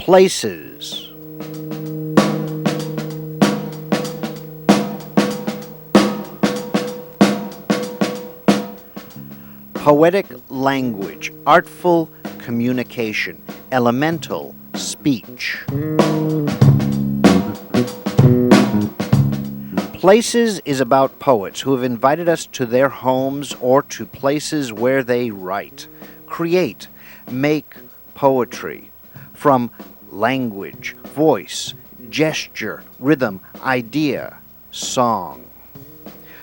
Places. Poetic language, artful communication, elemental speech. Places is about poets who have invited us to their homes or to places where they write, create, make poetry from language, voice, gesture, rhythm, idea, song.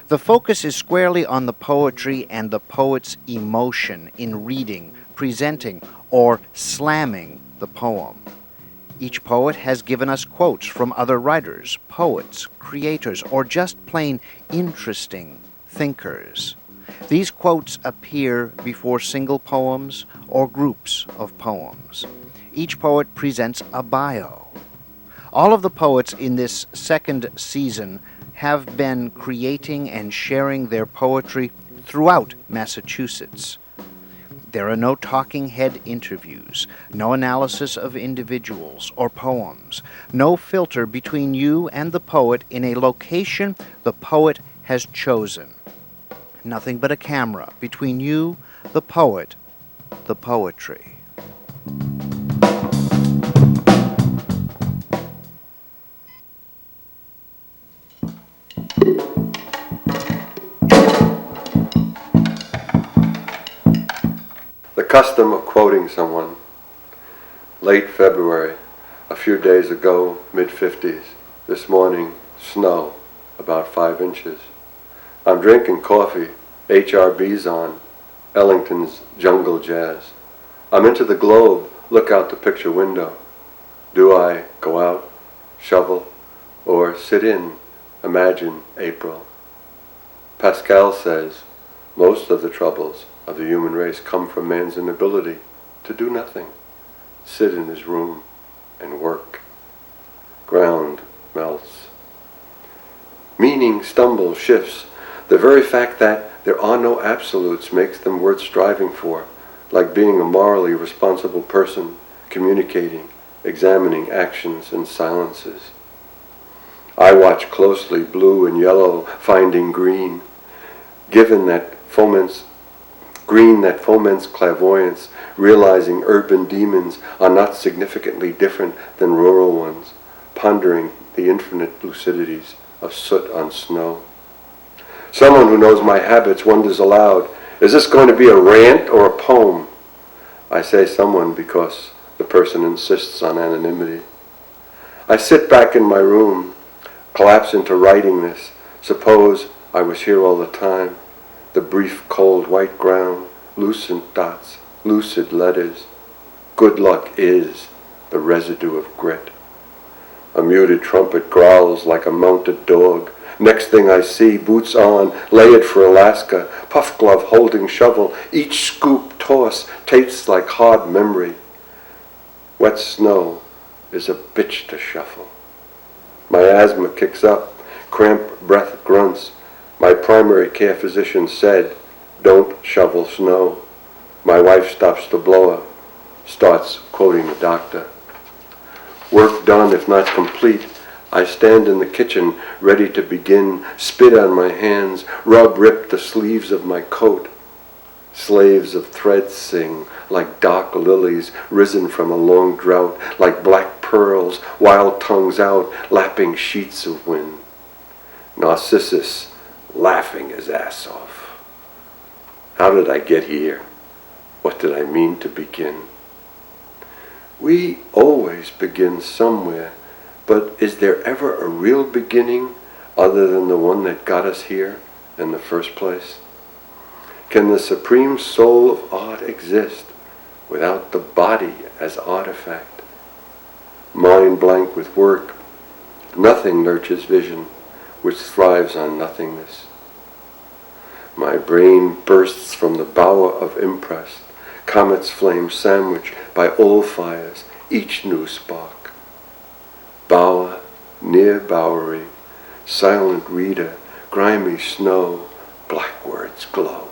The focus is squarely on the poetry and the poet's emotion in reading, presenting, or slamming the poem. Each poet has given us quotes from other writers, poets, creators, or just plain interesting thinkers. These quotes appear before single poems or groups of poems. Each poet presents a bio. All of the poets in this second season have been creating and sharing their poetry throughout Massachusetts. There are no talking head interviews, no analysis of individuals or poems, no filter between you and the poet in a location the poet has chosen. Nothing but a camera between you, the poet, the poetry. The custom of quoting someone. Late February, a few days ago, mid-50s. This morning, snow, about 5 inches. I'm drinking coffee, HRB's on, Ellington's Jungle Jazz. I'm into the globe, look out the picture window. Do I go out, shovel, or sit in, imagine April? Pascal says, most of the troubles of the human race come from man's inability to do nothing, sit in his room and work. Ground melts. Meaning stumbles, shifts. The very fact that there are no absolutes makes them worth striving for, like being a morally responsible person, communicating, examining actions and silences. I watch closely blue and yellow finding green, given that foments clairvoyance, realizing urban demons are not significantly different than rural ones, pondering the infinite lucidities of soot on snow. Someone who knows my habits wonders aloud, is this going to be a rant or a poem? I say someone because the person insists on anonymity. I sit back in my room, collapse into writing this. Suppose I was here all the time. The brief cold white ground, lucent dots, lucid letters. Good luck is the residue of grit. A muted trumpet growls like a mounted dog. Next thing I see, boots on, lay it for Alaska, puff glove holding shovel, each scoop toss tastes like hard memory. Wet snow is a bitch to shuffle. My asthma kicks up, cramp breath grunts. My primary care physician said, don't shovel snow. My wife stops the blower, starts quoting the doctor. Work done, if not complete, I stand in the kitchen, ready to begin, spit on my hands, rip the sleeves of my coat. Slaves of threads sing, like dark lilies risen from a long drought, like black pearls, wild tongues out, lapping sheets of wind. Narcissus, laughing his ass off. How did I get here? What did I mean to begin? We always begin somewhere, but is there ever a real beginning other than the one that got us here in the first place? Can the supreme soul of art exist without the body as artifact? Mind blank with work, nothing nurtures vision, which thrives on nothingness. My brain bursts from the bower of impress, comet's flame sandwiched by old fires, each new spark. Bower, near Bowery, silent reader, grimy snow, black words glow.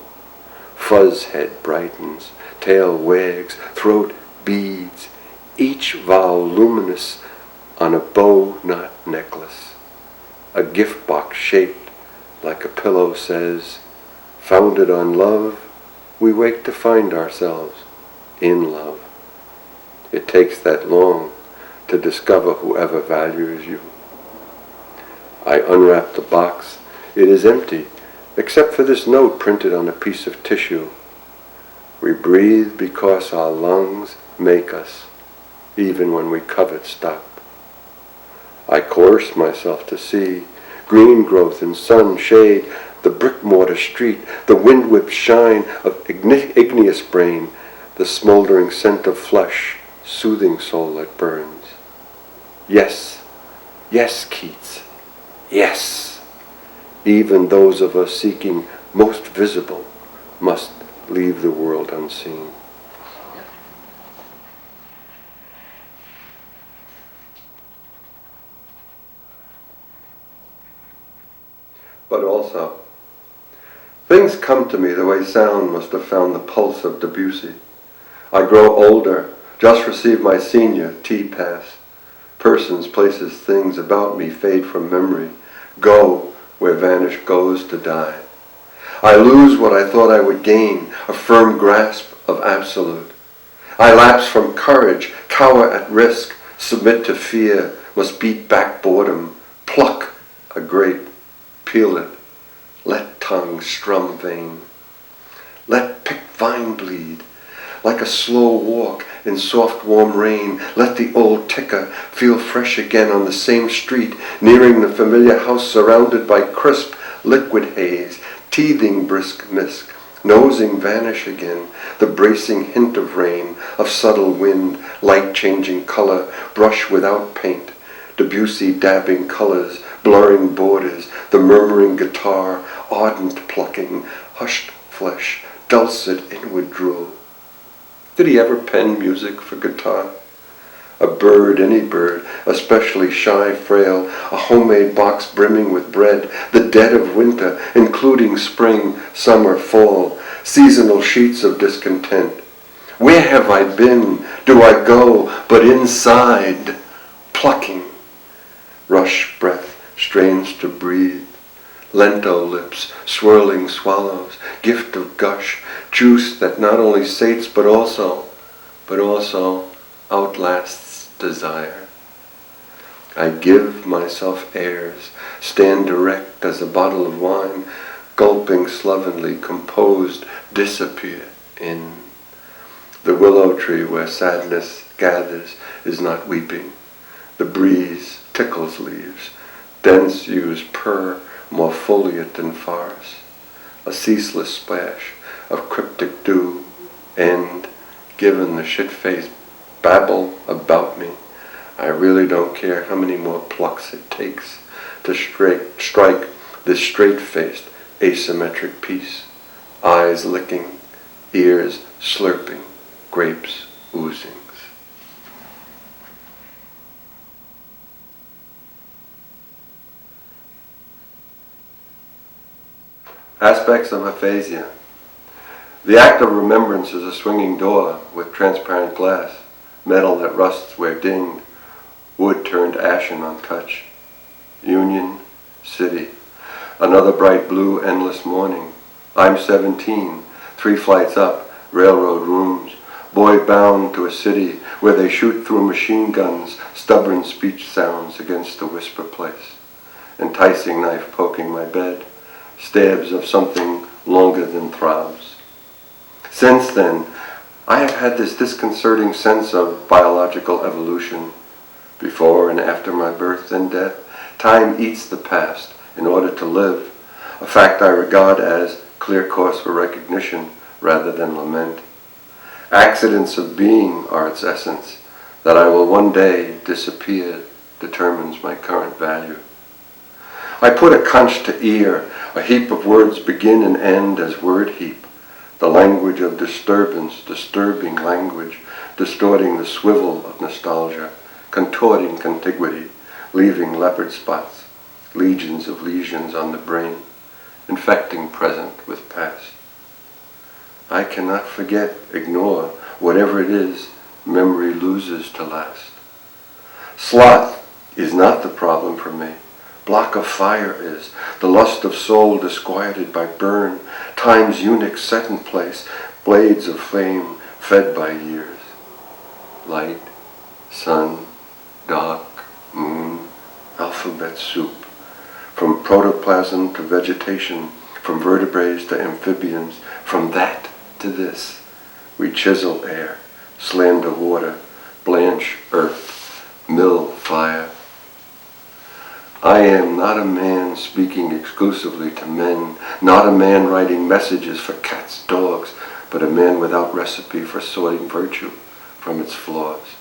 Fuzz head brightens, tail wags, throat beads, each vow luminous on a bow knot necklace. A gift box shaped like a pillow says, founded on love, we wake to find ourselves in love. It takes that long to discover whoever values you. I unwrap the box. It is empty, except for this note printed on a piece of tissue. We breathe because our lungs make us, even when we covet stop. I coerce myself to see green growth and sun, shade, the brick mortar street, the wind-whipped shine of igneous brain, the smoldering scent of flesh, soothing soul that burns. Yes, yes, Keats, yes. Even those of us seeking most visible must leave the world unseen. But also, things come to me the way sound must have found the pulse of Debussy. I grow older, just received my senior T-pass. Persons, places, things about me fade from memory, go where vanish goes to die. I lose what I thought I would gain, a firm grasp of absolute. I lapse from courage, cower at risk, submit to fear, must beat back boredom, pluck a grape, peel it, let tongue strum vein, let picked vine bleed, like a slow walk in soft warm rain, let the old ticker feel fresh again on the same street, nearing the familiar house surrounded by crisp, liquid haze, teething brisk mist, nosing vanish again, the bracing hint of rain, of subtle wind, light-changing color, brush without paint, Debussy dabbing colors, blurring borders, the murmuring guitar, ardent plucking, hushed flesh, dulcet inward drool. Did he ever pen music for guitar? A bird, any bird, especially shy, frail, a homemade box brimming with bread, the dead of winter, including spring, summer, fall, seasonal sheets of discontent. Where have I been? Do I go? But inside, plucking. Rush breath, strains to breathe. Lento lips, swirling swallows, gift of gush, juice that not only sates but also outlasts desire. I give myself airs, stand erect as a bottle of wine, gulping slovenly, composed, disappear in. The willow tree where sadness gathers is not weeping. The breeze tickles leaves, dense hues purr, more foliate than forest. A ceaseless splash of cryptic dew, and, given the shit-faced babble about me, I really don't care how many more plucks it takes to strike this straight-faced, asymmetric piece. Eyes licking, ears slurping, grapes oozings. Aspects of aphasia. The act of remembrance is a swinging door with transparent glass, metal that rusts where dinged, wood turned ashen on touch. Union City. Another bright blue endless morning. I'm 17, 3 flights up, railroad rooms. Boy bound to a city where they shoot through machine guns, stubborn speech sounds against the whisper place. Enticing knife poking my bed. Stabs of something longer than throbs. Since then, I have had this disconcerting sense of biological evolution. Before and after my birth and death, time eats the past in order to live, a fact I regard as clear course for recognition rather than lament. Accidents of being are its essence. That I will one day disappear determines my current value. I put a conch to ear. A heap of words begin and end as word heap. The language of disturbance, disturbing language, distorting the swivel of nostalgia, contorting contiguity, leaving leopard spots, legions of lesions on the brain, infecting present with past. I cannot forget, ignore, whatever it is, memory loses to last. Sloth is not the problem for me. Block of fire is, the lust of soul disquieted by burn, time's eunuch set in place, blades of flame fed by years. Light, sun, dark, moon, alphabet soup. From protoplasm to vegetation, from vertebrates to amphibians, from that to this, we chisel air, slander water, blanch earth, mill fire. I am not a man speaking exclusively to men, not a man writing messages for cats, dogs, but a man without recipe for sorting virtue from its flaws.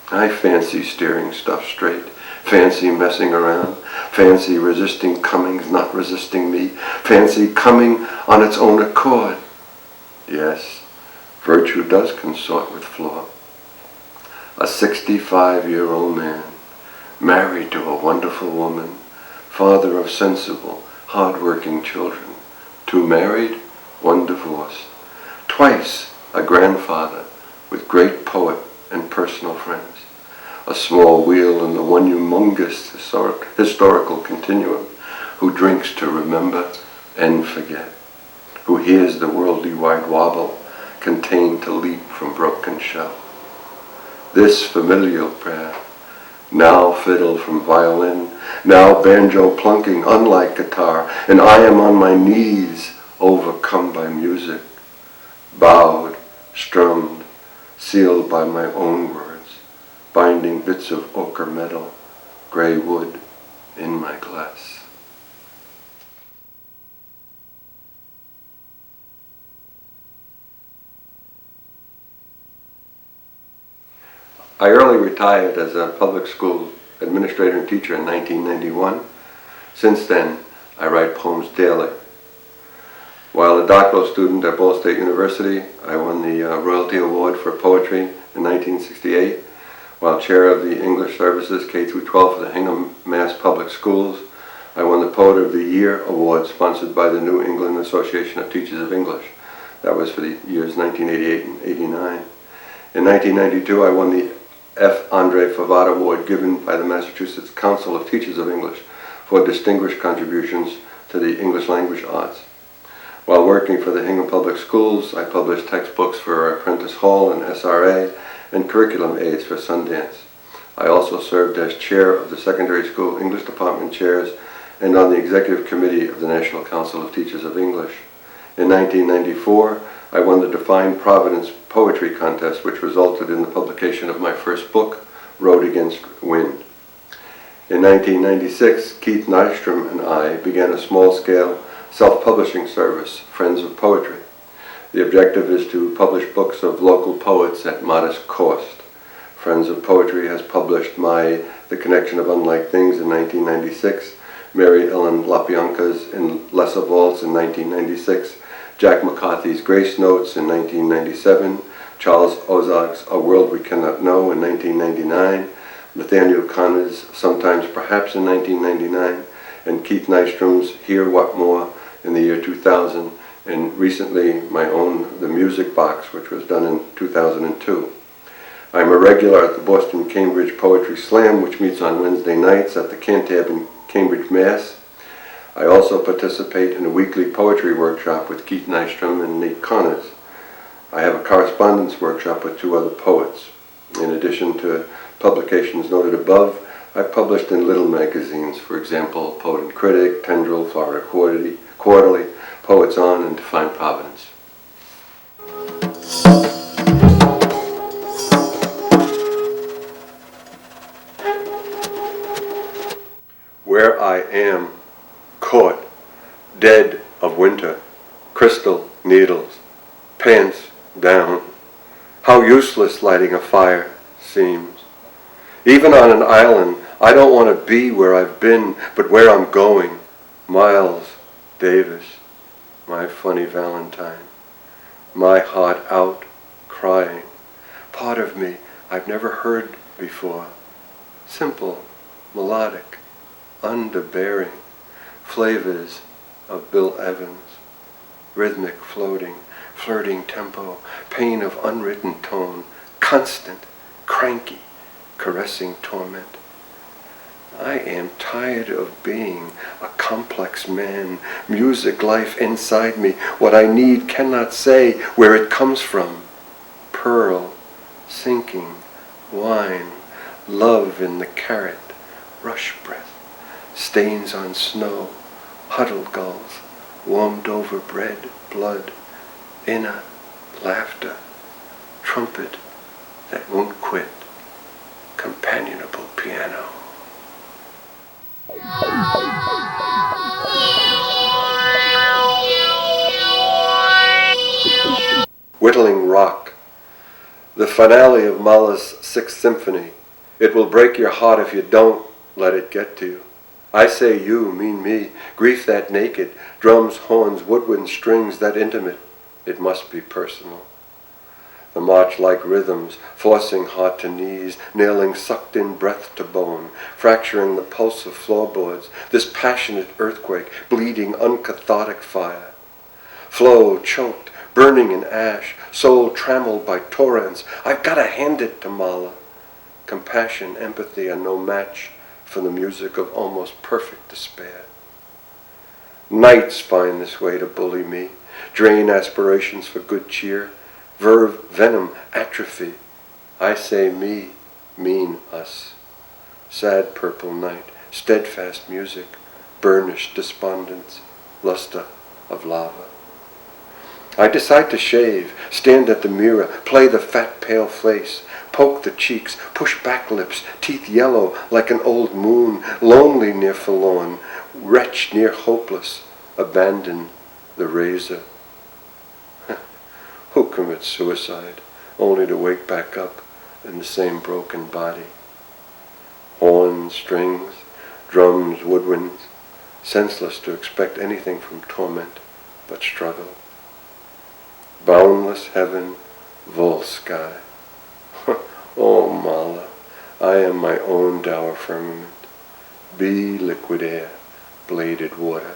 I fancy steering stuff straight, fancy messing around, fancy resisting comings, not resisting me, fancy coming on its own accord. Yes, virtue does consort with flaw. A 65-year-old man, married to a wonderful woman, father of sensible, hard-working children, 2 married, 1 divorced, twice a grandfather with great poet and personal friends, a small wheel in the one humongous historical continuum, who drinks to remember and forget, who hears the worldly wide wobble, contained to leap from broken shell. This familial prayer, now fiddle from violin, now banjo plunking unlike guitar, and I am on my knees, overcome by music, bowed, strummed, sealed by my own words, binding bits of ochre metal, gray wood in my glass. I early retired as a public school administrator and teacher in 1991. Since then, I write poems daily. While a doctoral student at Ball State University, I won the Royalty Award for Poetry in 1968. While chair of the English Services K-12 for the Hingham Mass Public Schools, I won the Poet of the Year Award sponsored by the New England Association of Teachers of English. That was for the years 1988 and 89. In 1992, I won the F. Andre Favad Award given by the Massachusetts Council of Teachers of English for distinguished contributions to the English language arts. While working for the Hingham Public Schools, I published textbooks for Apprentice Hall and SRA and curriculum aids for Sundance. I also served as chair of the Secondary School English Department chairs and on the Executive Committee of the National Council of Teachers of English. In 1994, I won the Define Providence Poetry Contest, which resulted in the publication of my first book, Road Against Wind. In 1996, Keith Nystrom and I began a small-scale self-publishing service, Friends of Poetry. The objective is to publish books of local poets at modest cost. Friends of Poetry has published The Connection of Unlike Things in 1996, Mary Ellen LaPianca's In Lesser Vaults in 1996, Jack McCarthy's Grace Notes in 1997, Charles Ozark's A World We Cannot Know in 1999, Nathaniel Connor's Sometimes Perhaps in 1999, and Keith Nystrom's Hear What More in the year 2000, and recently my own The Music Box, which was done in 2002. I'm a regular at the Boston-Cambridge Poetry Slam, which meets on Wednesday nights at the Cantab in Cambridge, Mass. I also participate in a weekly poetry workshop with Keith Nystrom and Nate Connors. I have a correspondence workshop with 2 other poets. In addition to publications noted above, I've published in little magazines, for example, Poet and Critic, Tendril, Florida Quarterly, Poets On, and Define Providence. Where I am, caught, dead of winter, crystal needles, pants down. How useless lighting a fire seems. Even on an island, I don't want to be where I've been, but where I'm going. Miles Davis, my funny Valentine. My heart out, crying. Part of me I've never heard before. Simple, melodic, underbearing. Flavors of Bill Evans. Rhythmic floating, flirting tempo, pain of unwritten tone, constant, cranky, caressing torment. I am tired of being a complex man, music, life inside me. What I need cannot say where it comes from. Pearl, sinking, wine, love in the carrot, rush breath, stains on snow, huddled gulls, warmed over bread, blood, inner, laughter, trumpet that won't quit, companionable piano. Whittling Rock, the finale of Mahler's Sixth Symphony. It will break your heart if you don't let it get to you. I say you mean me, grief that naked, drums, horns, woodwind, strings that intimate. It must be personal. The march-like rhythms, forcing heart to knees, nailing sucked-in breath to bone, fracturing the pulse of floorboards, this passionate earthquake, bleeding uncathartic fire. Flow choked, burning in ash, soul trammeled by torrents. I've got to hand it to Mahler. Compassion, empathy are no match for the music of almost perfect despair. Nights find this way to bully me, drain aspirations for good cheer, verve, venom, atrophy. I say me, mean us. Sad purple night, steadfast music, burnished despondence, luster of lava. I decide to shave, stand at the mirror, play the fat pale face, poke the cheeks, push back lips, teeth yellow like an old moon, lonely near forlorn, wretch near hopeless, abandon the razor. Who commits suicide only to wake back up in the same broken body? Horns, strings, drums, woodwinds, senseless to expect anything from torment but struggle. Boundless heaven, vol sky. Oh, Mahler, I am my own dour firmament. Be liquid air, bladed water,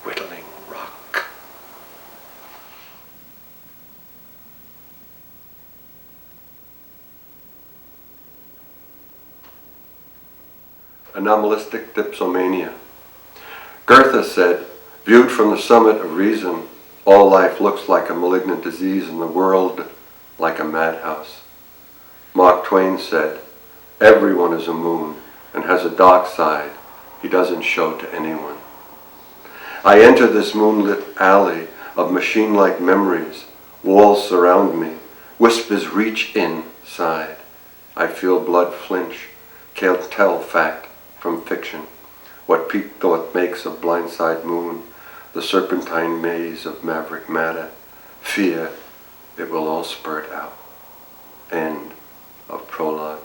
whittling rock. Anomalistic dipsomania. Goethe said, viewed from the summit of reason, all life looks like a malignant disease and the world like a madhouse. Mark Twain said, everyone is a moon and has a dark side he doesn't show to anyone. I enter this moonlit alley of machine-like memories. Walls surround me. Whispers reach inside. I feel blood flinch. Can't tell fact from fiction. What peak thought makes of blindside moon. The serpentine maze of maverick matter. Fear, it will all spurt out. End of prologue.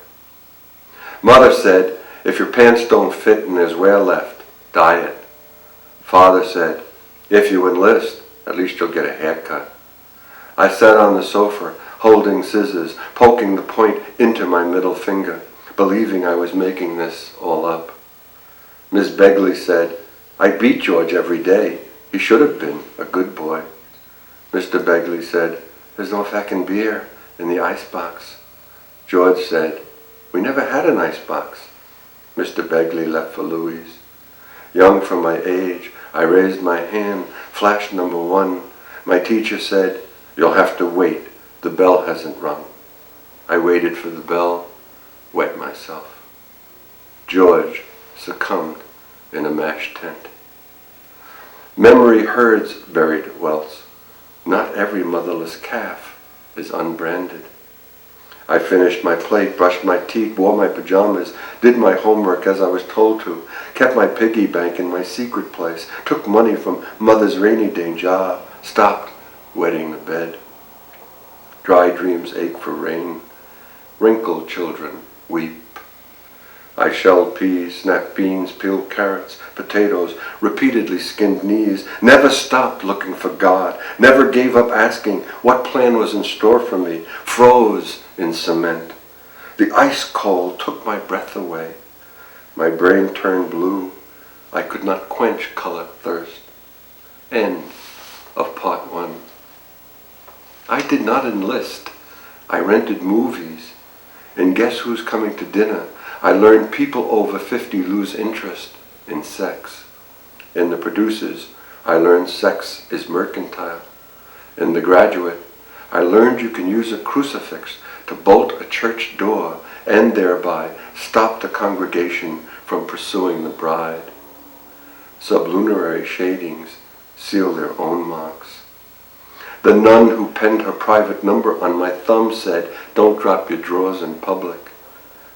Mother said, if your pants don't fit and there's wear left, dye it. Father said, if you enlist, at least you'll get a haircut. I sat on the sofa, holding scissors, poking the point into my middle finger, believing I was making this all up. Miss Begley said, I beat George every day. He should have been a good boy. Mr. Begley said, there's no fucking beer in the icebox. George said, we never had an icebox. Mr. Begley left for Louis. Young for my age, I raised my hand, flashed number 1. My teacher said, you'll have to wait. The bell hasn't rung. I waited for the bell, wet myself. George succumbed in a mash tent. Memory herds buried welts. Not every motherless calf is unbranded. I finished my plate, brushed my teeth, wore my pajamas, did my homework as I was told to, kept my piggy bank in my secret place, took money from mother's rainy day job, stopped wetting the bed. Dry dreams ache for rain. Wrinkled children weep. I shelled peas, snapped beans, peeled carrots, potatoes, repeatedly skinned knees, never stopped looking for God, never gave up asking what plan was in store for me, froze in cement. The ice cold took my breath away. My brain turned blue. I could not quench color thirst. End of part 1. I did not enlist. I rented movies. And guess who's coming to dinner? I learned people over 50 lose interest in sex. In The Producers, I learned sex is mercantile. In The Graduate, I learned you can use a crucifix to bolt a church door and thereby stop the congregation from pursuing the bride. Sublunary shadings seal their own marks. The nun who penned her private number on my thumb said, "Don't drop your drawers in public."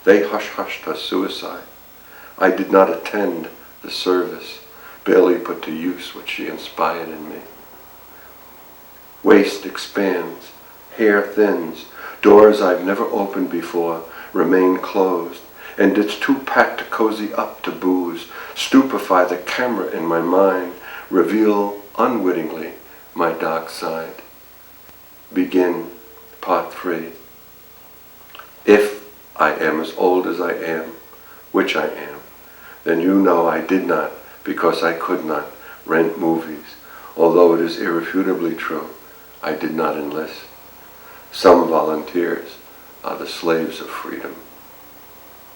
They hush-hushed her suicide. I did not attend the service, barely put to use what she inspired in me. Waist expands, hair thins, doors I've never opened before remain closed, and it's too packed to cozy up to booze, stupefy the camera in my mind, reveal unwittingly my dark side. Begin part 3. If I am as old as I am, which I am, then you know I did not, because I could not, rent movies, although it is irrefutably true, I did not enlist. Some volunteers are the slaves of freedom.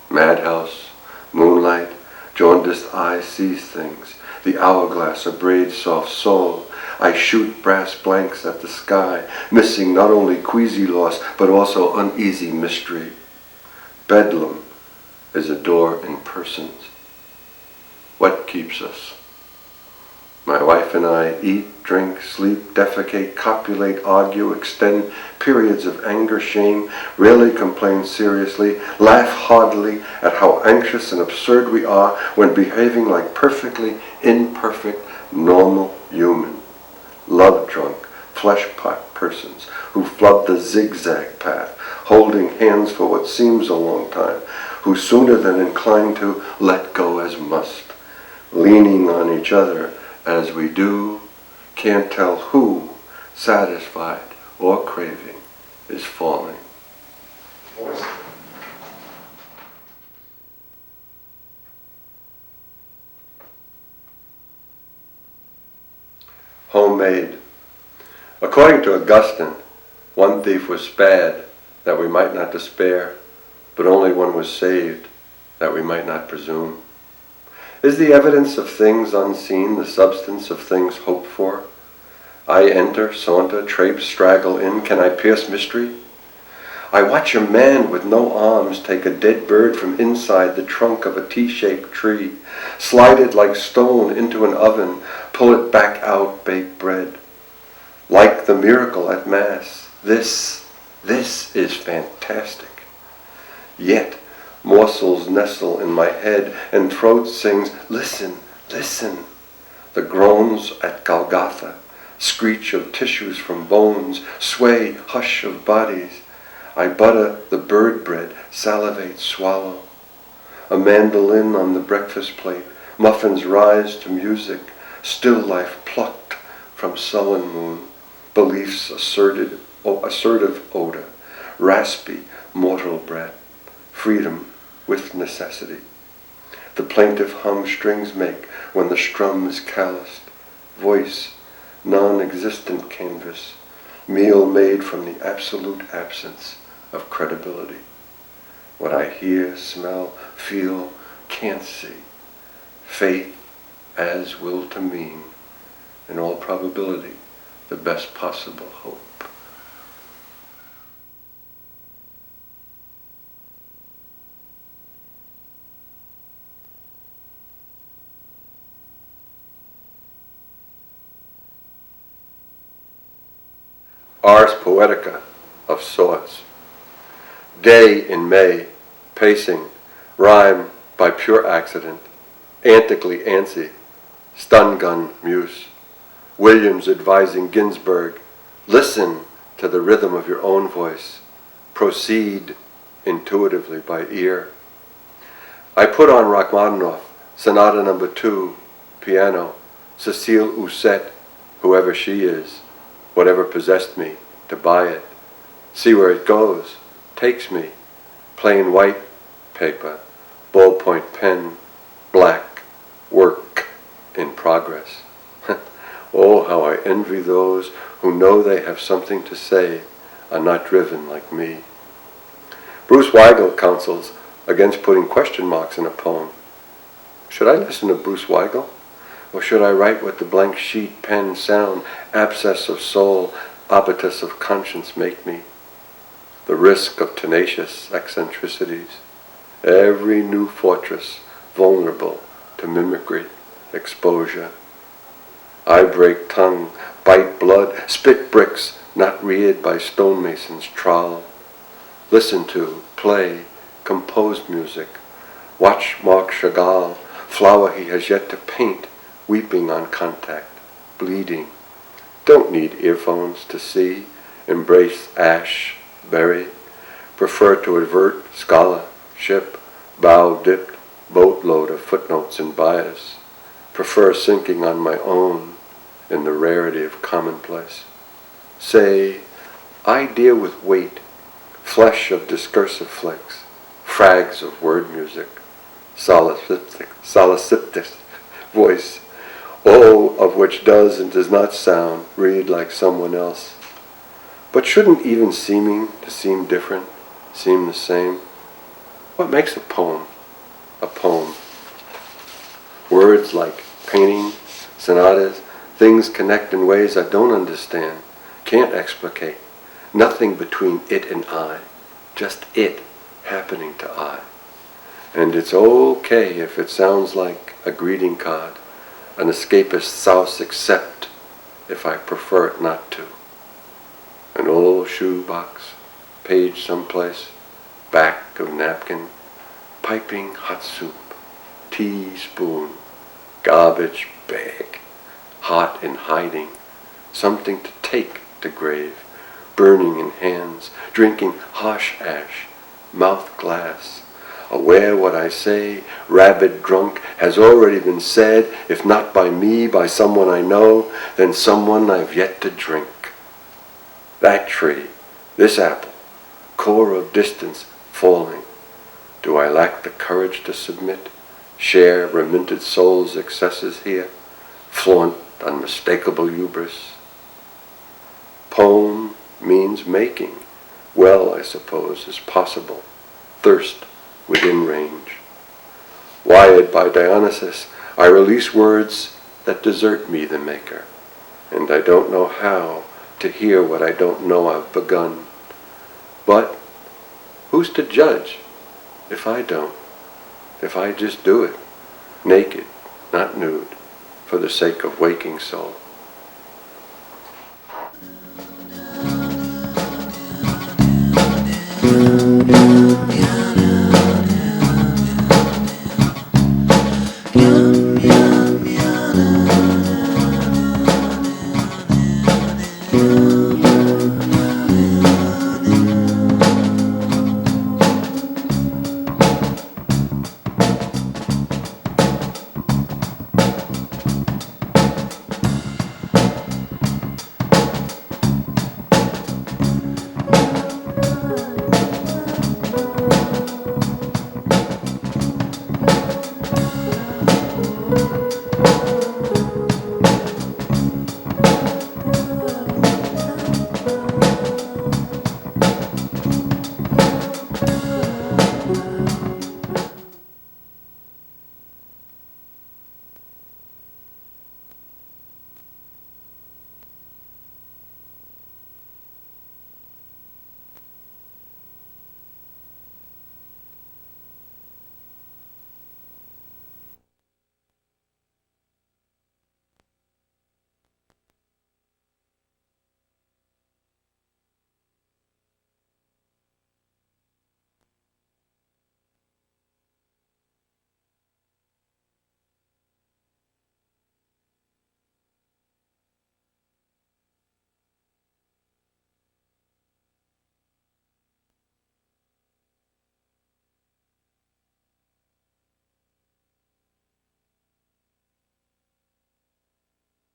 Madhouse, moonlight, jaundiced eye sees things, the hourglass a braid's soft soul. I shoot brass blanks at the sky, missing not only queasy loss, but also uneasy mystery. Bedlam is a door in persons. What keeps us? My wife and I eat, drink, sleep, defecate, copulate, argue, extend periods of anger, shame, rarely complain seriously, laugh heartily at how anxious and absurd we are when behaving like perfectly imperfect, normal human. Love-drunk, flesh-pot persons who flood the zigzag path, holding hands for what seems a long time, who sooner than inclined to let go as must, leaning on each other as we do, can't tell who, satisfied or craving, is falling. Homemade. According to Augustine, one thief was spared that we might not despair, but only one was saved that we might not presume. Is the evidence of things unseen the substance of things hoped for? I enter, saunter, traipse, straggle in. Can I pierce mystery? I watch a man with no arms take a dead bird from inside the trunk of a T-shaped tree, slide it like stone into an oven, pull it back out, bake bread. Like the miracle at Mass, this is fantastic. Yet, morsels nestle in my head and throat sings, listen, listen. The groans at Golgotha, screech of tissues from bones, sway, hush of bodies. I butter the bird bread, salivate, swallow. A mandolin on the breakfast plate, muffins rise to music, still life plucked from sullen moon, beliefs assertive odor, raspy, mortal breath, freedom with necessity. The plaintive hum strings make when the strum is calloused, voice, non-existent canvas, meal made from the absolute absence of credibility. What I hear, smell, feel, can't see. Faith as will to mean, in all probability, the best possible hope. Ars Poetica of sorts. Day in May, pacing, rhyme by pure accident, antically antsy, stun gun muse. Williams advising Ginsberg, listen to the rhythm of your own voice, proceed intuitively by ear. I put on Rachmaninoff, Sonata No. 2, piano, Cécile Housset, whoever she is, whatever possessed me to buy it. See where it goes, takes me. Plain white paper, ballpoint pen, black, work in progress. Oh, how I envy those who know they have something to say are not driven like me. Bruce Weigel counsels against putting question marks in a poem. Should I listen to Bruce Weigel? Or should I write what the blank sheet, pen, sound, abscess of soul, abatus of conscience make me? The risk of tenacious eccentricities. Every new fortress vulnerable to mimicry, exposure. I break tongue, bite blood, spit bricks not reared by stonemasons' trowel. Listen to, play, composed music. Watch Marc Chagall, flower he has yet to paint, weeping on contact, bleeding. Don't need earphones to see, embrace ash, bury. Prefer to avert scholarship, bow dipped, boatload of footnotes and bias. Prefer sinking on my own in the rarity of commonplace. Say, I deal with weight, flesh of discursive flicks, frags of word music, solipsistic voice, all of which does and does not sound, read like someone else. But shouldn't even seeming to seem different seem the same? What makes a poem a poem? Words like painting, sonatas, things connect in ways I don't understand, can't explicate. Nothing between it and I, just it happening to I. And it's okay if it sounds like a greeting card, an escapist souse except if I prefer it not to. An old shoe box, page someplace, back of napkin, piping hot soup, teaspoon, garbage bag, hot and hiding, something to take to grave, burning in hands, drinking harsh ash, mouth glass, aware what I say, rabid drunk, has already been said, if not by me, by someone I know, then someone I've yet to drink. That tree, this apple, core of distance falling. Do I lack the courage to submit, share reminted soul's excesses here, flaunt unmistakable hubris? Poem means making. Well, I suppose, is possible. Thirst within range. Wired by Dionysus, I release words that desert me, the maker, and I don't know how to hear what I don't know I've begun. But who's to judge if I don't? If I just do it, naked, not nude, for the sake of waking soul?